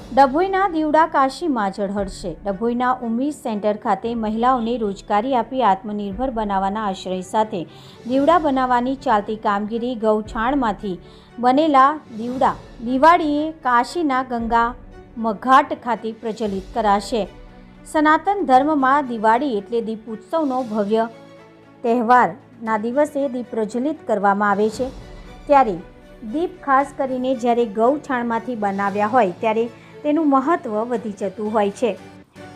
ડભોઈના દીવડા કાશીમાં ઝળહળશે। ડભોઈના ઉમ્મીદ સેન્ટર ખાતે મહિલાઓને રોજગારી આપી આત્મનિર્ભર બનાવવાના આશય સાથે દીવડા બનાવવાની ચાલતી કામગીરી ગૌછાણમાંથી બનેલા દીવડા દિવાળીએ કાશીના ગંગા મઘાટ ખાતે પ્રજ્વલિત કરાશે। સનાતન ધર્મમાં દિવાળી એટલે દીપ ઉત્સવનો ભવ્ય તહેવારના દિવસે દીપ પ્રજ્વલિત કરવામાં આવે છે। ત્યારે દીપ ખાસ કરીને જ્યારે ગૌછાણમાંથી બનાવ્યા હોય ત્યારે તેનું મહત્વ વધી જતું હોય છે।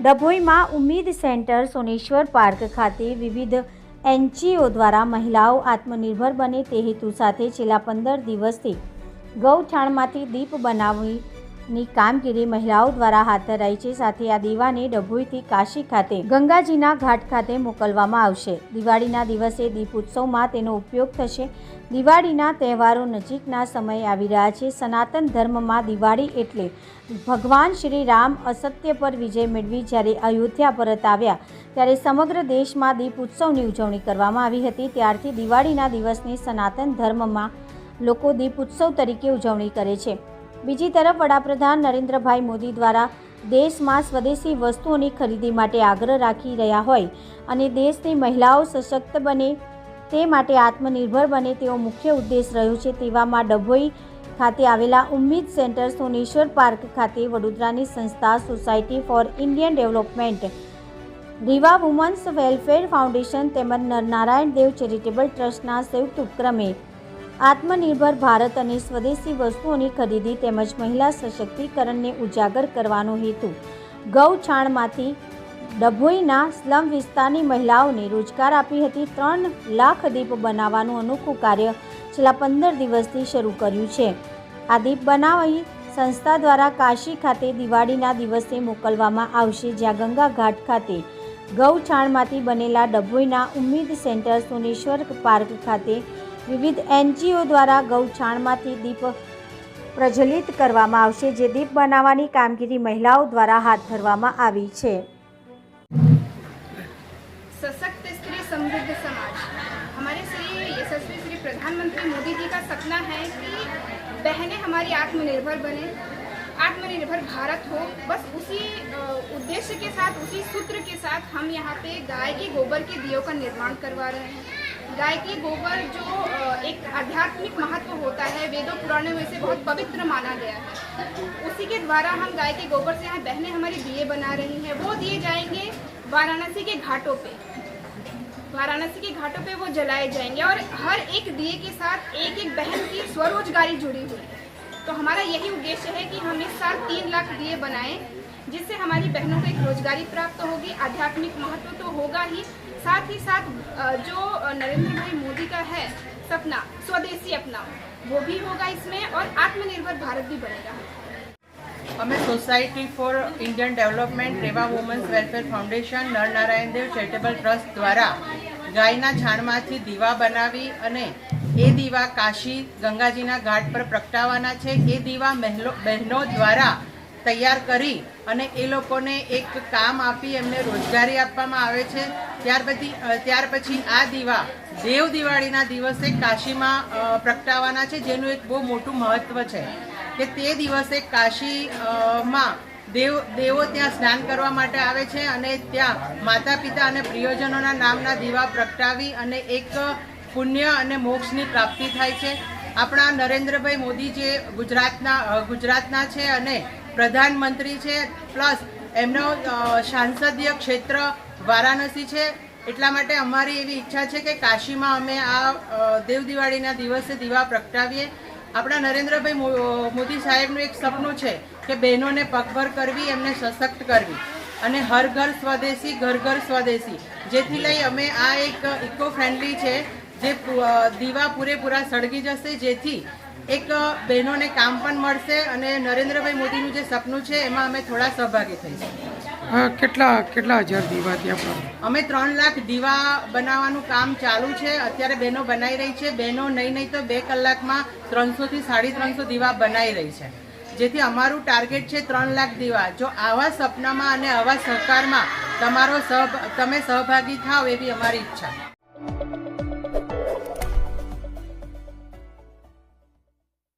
ડભોઈમાં ઉમ્મીદ સેન્ટર સોનેશ્વર પાર્ક ખાતે વિવિધ NGO દ્વારા મહિલાઓ આત્મનિર્ભર બને તે હેતુ સાથે છેલ્લા 15 દિવસથી ગૌછાણમાંથી દીપ બનાવવાની કામગીરી મહિલાઓ દ્વારા હાથ ધરાઈ છે। સાથે આ દીવાને ડભોઈથી કાશી ખાતે ગંગાજીના ઘાટ ખાતે મોકલવામાં આવશે। દિવાળીના દિવસે દીપ ઉત્સવમાં તેનો ઉપયોગ થશે। દિવાળીના તહેવારો નજીકના સમયે આવી રહ્યા છે। સનાતન ધર્મમાં દિવાળી એટલે ભગવાન શ્રી રામ અસત્ય પર વિજય મેળવી જ્યારે અયોધ્યા પરત આવ્યા ત્યારે સમગ્ર દેશમાં દીપ ઉત્સવની ઉજવણી કરવામાં આવી હતી। ત્યારથી દિવાળીના દિવસની સનાતન ધર્મમાં લોકો દીપ ઉત્સવ તરીકે ઉજવણી કરે છે। બીજી તરફ વડાપ્રધાન નરેન્દ્રભાઈ મોદી દ્વારા દેશમાં સ્વદેશી વસ્તુઓની ખરીદી માટે આગ્રહ રાખી રહ્યા હોય અને દેશની મહિલાઓ સશક્ત બને તે માટે આત્મનિર્ભર બને તેવો મુખ્ય ઉદ્દેશ રહ્યો છે। તેવામાં ડભોઈ ખાતે આવેલા ઉમ્મીદ સેન્ટર સોનેશ્વર પાર્ક ખાતે વડોદરાની સંસ્થા society for Indian development, Reva women's welfare foundation તેમજ નરનારાયણ દેવ ચેરિટેબલ ટ્રસ્ટના સંયુક્ત ઉપક્રમે આત્મનિર્ભર ભારત અને સ્વદેશી વસ્તુઓની ખરીદી તેમજ મહિલા સશક્તિકરણને ઉજાગર કરવાનો હેતુ ગૌછાણમાંથી ડભોઈના સ્લમ વિસ્તારની મહિલાઓને રોજગાર આપી હતી। 3 લાખ દીપ બનાવવાનું અનોખું કાર્ય છેલ્લા 15 દિવસથી શરૂ કર્યું છે। આ દીપ બનાવી સંસ્થા દ્વારા કાશી ખાતે દિવાળીના દિવસે મોકલવામાં આવશે, જ્યાં ગંગા ઘાટ ખાતે ગૌછાણમાંથી બનેલા ડભોઈના ઉમ્મીદ સેન્ટર સોનેશ્વર પાર્ક ખાતે વિવિધ NGO દ્વારા ગૌછાણમાંથી દીપ પ્રજ્વલિત કરવામાં આવશે, જે દીપ બનાવવાની કામગીરી મહિલાઓ દ્વારા હાથ ધરવામાં આવી છે। सशक्त स्त्री समृद्ध समाज हमारे श्री यशस्वी श्री प्रधानमंत्री मोदी जी का सपना है कि बहनें हमारी आत्मनिर्भर बने, आत्मनिर्भर भारत हो। बस उसी उद्देश्य के साथ, उसी सूत्र के साथ हम यहाँ पे गाय के गोबर के दियों का निर्माण करवा रहे हैं। गाय के गोबर जो एक आध्यात्मिक महत्व होता है, वेदों पुराणों में से बहुत पवित्र माना गया है, उसी के द्वारा हम गाय के गोबर से यहाँ बहनें हमारी दिए बना रही हैं। वो दिए जाएंगे वाराणसी के घाटों पे, वाराणसी के घाटों पे वो जलाए जाएंगे और हर एक दिए के साथ एक एक बहन की स्वरोजगारी जुड़ी हुई है। तो हमारा यही उद्देश्य है कि हम इस साल 3 लाख दिए बनाएं, जिससे हमारी बहनों को एक रोजगारी प्राप्त होगी, आध्यात्मिक महत्व तो होगा ही, साथ ही साथ जो नरेंद्र भाई मोदी का है सपना स्वदेशी अपनाओ, वो भी होगा इसमें और आत्मनिर्भर भारत भी बनेगा। અમે society for Indian development, Reva women's welfare foundation, Narnarayan Dev charitable trust દ્વારા ગાયના છાણમાંથી દીવા બનાવી અને એ દીવા કાશી ગંગાજીના ઘાટ પર પ્રગટાવવાના છે। એ દીવા બહેનો દ્વારા તૈયાર કરી અને એ લોકોને એક કામ આપી એમને રોજગારી આપવામાં આવે છે। ત્યાર પછી આ દીવા દેવ દિવાળીના દિવસે કાશીમાં પ્રગટાવવાના છે, જેનું એક બહુ મોટું મહત્ત્વ છે કે તે દિવસે કાશીમાં દેવો ત્યાં સ્નાન કરવા માટે આવે છે અને ત્યાં માતા પિતા અને પ્રિયજનોના નામના દીવા પ્રગટાવી અને એક પુણ્ય અને મોક્ષની પ્રાપ્તિ થાય છે। આપણા નરેન્દ્રભાઈ મોદી જે ગુજરાતના છે અને પ્રધાનમંત્રી છે, પ્લસ એમનો સાંસદીય ક્ષેત્ર વારાણસી છે, એટલા માટે અમારી એવી ઈચ્છા છે કે કાશીમાં અમે આ દેવ દિવાળીના દિવસે દીવા પ્રગટાવીએ। આપણા નરેન્દ્રભાઈ મોદી સાહેબનું એક સપનું છે કે બહેનોને પગભર કરવી, એમને સશક્ત કરવી અને હર ઘર સ્વદેશી, ઘર ઘર સ્વદેશી, જેથી લઈ અમે આ એક ઇકો ફ્રેન્ડલી છે જે દીવા પૂરેપૂરા સળગી જશે, જેથી એક બહેનોને કામ પણ મળશે અને નરેન્દ્રભાઈ મોદીનું જે સપનું છે એમાં અમે થોડા સહભાગી થઈશું। કેટલા હજાર દીવા ત્યાં અમે 3 લાખ દીવા બનાવવાનું કામ ચાલુ છે, અત્યારે બહેનો બનાવી રહી છે। બહેનો નહીં તો 2 કલાકમાં 300 થી 350 દીવા બનાવી રહી છે, જેથી અમારું ટાર્ગેટ છે 3 લાખ દીવા। જો આવા સપનામાં અને આવા સહકારમાં તમે સહભાગી થાવ એવી અમારી ઈચ્છા।